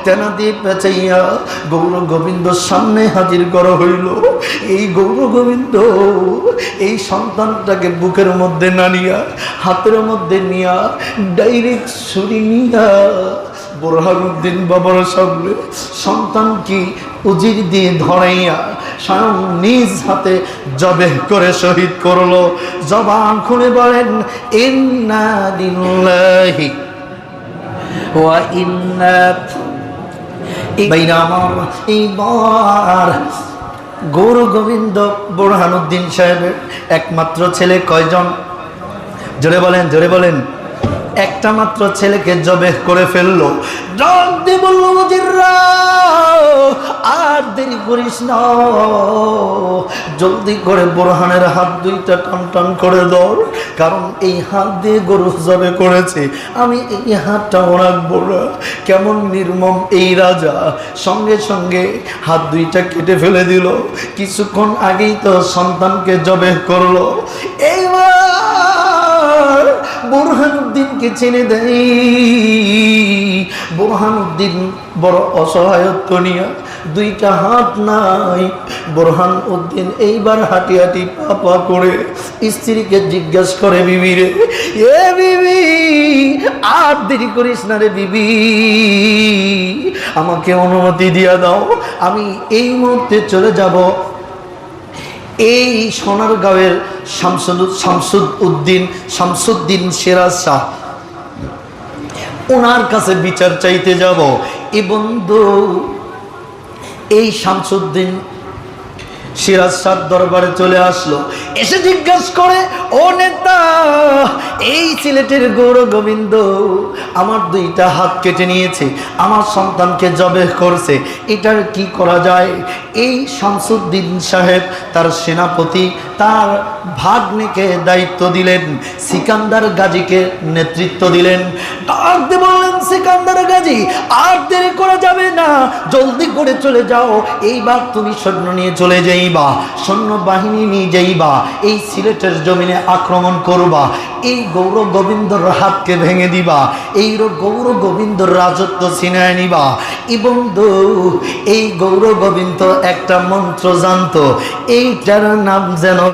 তেনাদি পেঁচাইয়া গৌর গোবিন্দ সামনে হাজির করা হইল। এই গৌর গোবিন্দ এই সন্তানটাকে বুকের মধ্যে নানিয়া হাতের মধ্যে নিয়া ডাইরেক্ট ছুরি নিয়া বোরহানুদ্দিন বাবার সামনে সন্তান কি উজির দিয়ে ধরাইয়া স্বয়ং নিজ হাতে জবেহ করে শহীদ করলো। জবান খুলে বলেন ইন্না লিল্লাহি ওয়া ইন্না এইবার গৌর গোবিন্দ বোরহানুদ্দিন সাহেবের একমাত্র ছেলে কয়জন? জোরে বলেন, জোরে বলেন। একটা মাত্র ছেলেকে জবেহ করে ফেললো। ডাক দিয়ে বলল মুজিররা আর দেরি করিস না, জলদি করে বোরহানের হাত দুইটা টান টান করে দাও, কারণ এই হাত দিয়ে গরু জবে করেছে, আমি এই হাতটাও রাখবো না। কেমন নির্মম এই রাজা, সঙ্গে সঙ্গে হাত দুইটা কেটে ফেলে দিল। কিছুক্ষণ আগেই তো সন্তানকে জবেহ করলো। এইবার বোরহানুদ্দিনকে ছেড়ে দেয়। বোরহানুদ্দিন বড় অসহায়ত্ব নিয়ে, দুইটা হাত নাই। বোরহান উদ্দিন এইবার হাঁটি হাঁটি পা পা করে স্ত্রীকে জিজ্ঞাসা করে, বিবি রে, এ বিবি আর দেরি করিস না রে বিবি, আমাকে অনুমতি দিয়া দাও, আমি এই মুহূর্তে চলে যাব এই সোনারগাঁওয়ের শামসুদ্দিন সিরাজ শাহ, ওনার কাছে বিচার চাইতে যাব। এ বন্ধু এই শামসুদ্দিন সিরাজ শাহ দরবারে চলে আসলো। এসে জিজ্ঞাসা করে, ও নেতা, এই সিলেটের গৌর গোবিন্দ আমার দুইটা হাত কেটে নিয়েছে, আমার সন্তানকে জবেহ করছে, এটার কি করা যায়? এই শামসুদ্দিন সাহেব তার সেনাপতি তার ভাগ্নেকে দায়িত্ব দিলেন, সিকান্দার গাজীকে নেতৃত্ব দিলেন। ডাক দিয়ে বললেন, সিকান্দার গাজী আর দেরি করা যাবে না, জলদি করে চলে যাও, এইবার তুমি সৈন্য নিয়ে চলে যাইবা, সৈন্য বাহিনী নিয়ে যাইবা, এই সিলেটের জমিনে আক্রমণ করবা, এই গৌর গোবিন্দর হাতকে ভেঙে দিবা, এই গৌর গোবিন্দর রাজত্ব ছিনায় নিবা। এবং এই গৌর গোবিন্দ একটা মন্ত্র জানতো, এইটার নাম যেন